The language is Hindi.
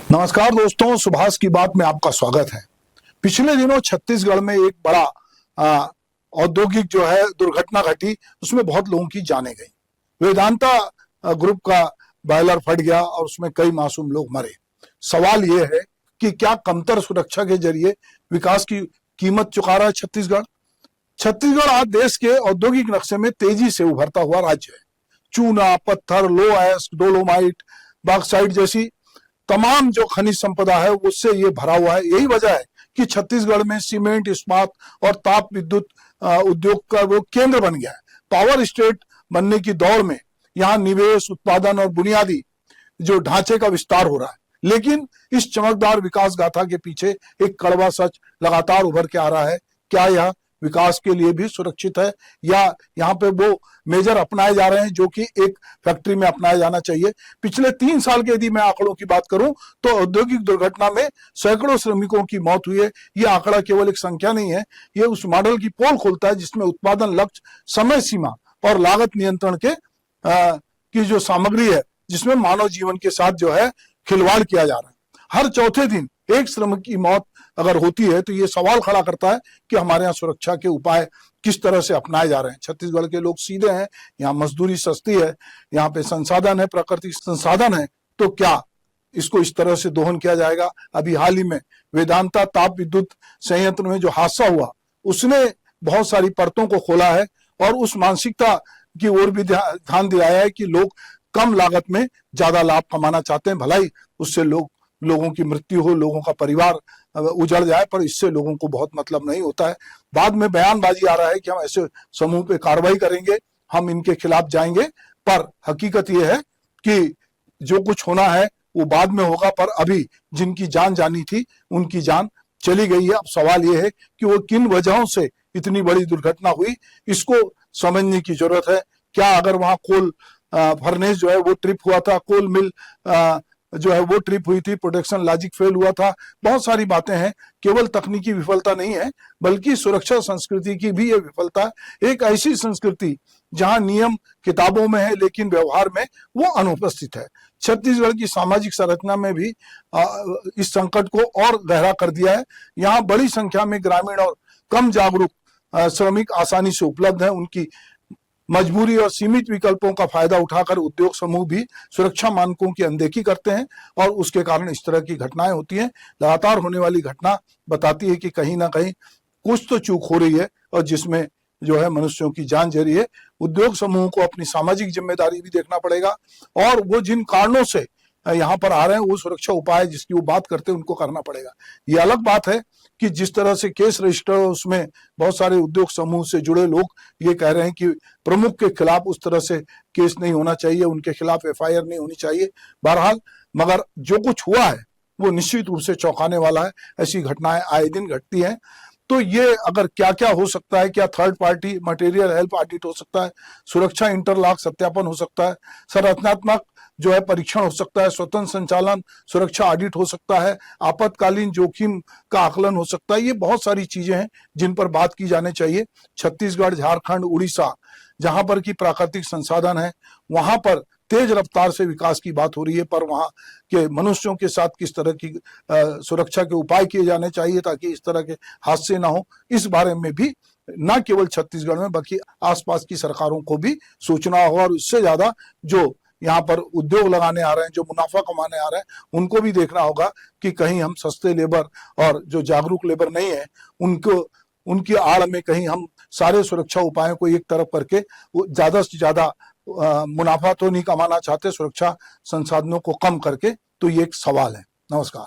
नमस्कार दोस्तों, सुभाष की बात में आपका स्वागत है। पिछले दिनों छत्तीसगढ़ में एक बड़ा औद्योगिक जो है दुर्घटना घटी, उसमें बहुत लोगों की जानें गई। वेदांता ग्रुप का बॉयलर फट गया और उसमें कई मासूम लोग मरे। सवाल ये है कि क्या कमतर सुरक्षा के जरिए विकास की कीमत चुका रहा है छत्तीसगढ़। छत्तीसगढ़ आज देश के औद्योगिक नक्शे में तेजी से उभरता हुआ राज्य है। चूना, पत्थर, लो एस्क, डोलोमाइट, बॉक्साइट जैसी तमाम जो खनिज संपदा है उससे ये भरा हुआ है। यही वजह है कि छत्तीसगढ़ में सीमेंट, इस्पात और ताप विद्युत उद्योग का वो केंद्र बन गया है। पावर स्टेट बनने की दौड़ में यहाँ निवेश, उत्पादन और बुनियादी जो ढांचे का विस्तार हो रहा है। लेकिन इस चमकदार विकास गाथा के पीछे एक कड़वा सच लगातार उभर के आ रहा है। क्या यह विकास के लिए भी सुरक्षित है, या यहाँ पे वो मेजर अपनाए जा रहे हैं जो कि एक फैक्ट्री में अपनाया जाना चाहिए। पिछले 3 साल के यदि मैं आंकड़ों की बात करूं तो औद्योगिक दुर्घटना में सैकड़ों श्रमिकों की मौत हुई है। ये आंकड़ा केवल एक संख्या नहीं है, ये उस मॉडल की पोल खोलता है जिसमें उत्पादन लक्ष्य, समय सीमा और लागत नियंत्रण के की जो सामग्री है, जिसमें मानव जीवन के साथ जो है खिलवाड़ किया जा रहा है। हर चौथे दिन एक श्रमिक की मौत अगर होती है तो ये सवाल खड़ा करता है कि हमारे यहाँ सुरक्षा के उपाय किस तरह से अपनाए जा रहे हैं। छत्तीसगढ़ के लोग सीधे हैं, यहाँ मजदूरी सस्ती है, यहाँ पे संसाधन है, प्राकृतिक संसाधन है, तो क्या इसको इस तरह से दोहन किया जाएगा। अभी हाल ही में वेदांता ताप विद्युत संयंत्र में जो हादसा हुआ उसने बहुत सारी परतों को खोला है और उस मानसिकता की ओर भी ध्यान दिलाया है कि लोग कम लागत में ज्यादा लाभ कमाना चाहते हैं। भलाई उससे लोगों की मृत्यु हो, लोगों का परिवार उजड़ जाए, पर इससे लोगों को बहुत मतलब नहीं होता है। बाद में बयानबाजी आ रहा है कि हम ऐसे समूह पे कार्रवाई करेंगे, हम इनके खिलाफ जाएंगे, पर हकीकत यह है कि जो कुछ होना है वो बाद में होगा। पर अभी जिनकी जान जानी थी उनकी जान चली गई है। अब सवाल यह है कि वो किन वजहों से इतनी बड़ी दुर्घटना हुई, इसको समझने की जरूरत है। क्या अगर वहां कोल फर्नेस जो है वो ट्रिप हुआ था, कोल मिल जो है वो ट्रिप हुई थी, प्रोडक्शन लॉजिक फेल हुआ था, बहुत सारी बातें हैं। केवल तकनीकी विफलता नहीं है बल्कि सुरक्षा संस्कृति की भी ये विफलता है। एक ऐसी संस्कृति जहां नियम किताबों में है लेकिन व्यवहार में वो अनुपस्थित है। छत्तीसगढ़ की सामाजिक संरचना में भी इस संकट को और गहरा कर दिया है। यहाँ बड़ी संख्या में ग्रामीण और कम जागरूक श्रमिक आसानी से उपलब्ध है। उनकी मजबूरी और सीमित विकल्पों का फायदा उठाकर उद्योग समूह भी सुरक्षा मानकों की अनदेखी करते हैं और उसके कारण इस तरह की घटनाएं होती हैं। लगातार होने वाली घटना बताती है कि कहीं ना कहीं कुछ तो चूक हो रही है और जिसमें जो है मनुष्यों की जान जा रही है। उद्योग समूह को अपनी सामाजिक जिम्मेदारी भी देखना पड़ेगा और वो जिन कारणों से यहाँ पर आ रहे हैं वो सुरक्षा उपाय जिसकी वो बात करते हैं उनको करना पड़ेगा। ये अलग बात है कि जिस तरह से केस रजिस्टर उसमें बहुत सारे उद्योग समूह से जुड़े लोग ये कह रहे हैं कि प्रमुख के खिलाफ उस तरह से केस नहीं होना चाहिए, उनके खिलाफ एफआईआर नहीं होनी चाहिए। बहरहाल मगर जो कुछ हुआ है वो निश्चित रूप से चौंकाने वाला है। ऐसी घटनाएं आए दिन घटती हैं। तो ये अगर क्या क्या हो सकता है, क्या third party material help audit हो सकता है, सुरक्षा इंटरलॉक सत्यापन हो सकता है, संरचनात्मक जो है परीक्षण हो सकता है, स्वतंत्र संचालन सुरक्षा ऑडिट हो सकता है, आपातकालीन जोखिम का आकलन हो सकता है। ये बहुत सारी चीजें हैं जिन पर बात की जानी चाहिए। छत्तीसगढ़, झारखंड, उड़ीसा जहां पर की प्राकृतिक संसाधन है वहां पर तेज रफ्तार से विकास की बात हो रही है, पर वहां के मनुष्यों के साथ किस तरह की सुरक्षा के उपाय किए जाने चाहिए ताकि इस तरह के हादसे ना हो, इस बारे में भी न केवल छत्तीसगढ़ में बल्कि आसपास की सरकारों को भी सोचना होगा। और उससे ज्यादा जो यहाँ पर उद्योग लगाने आ रहे हैं, जो मुनाफा कमाने आ रहे हैं, उनको भी देखना होगा कि कहीं हम सस्ते लेबर और जो जागरूक लेबर नहीं है उनको उनकी आड़ में कहीं हम सारे सुरक्षा उपायों को एक तरफ करके ज्यादा से ज्यादा मुनाफा तो नहीं कमाना चाहते, सुरक्षा संसाधनों को कम करके। तो ये एक सवाल है। नमस्कार।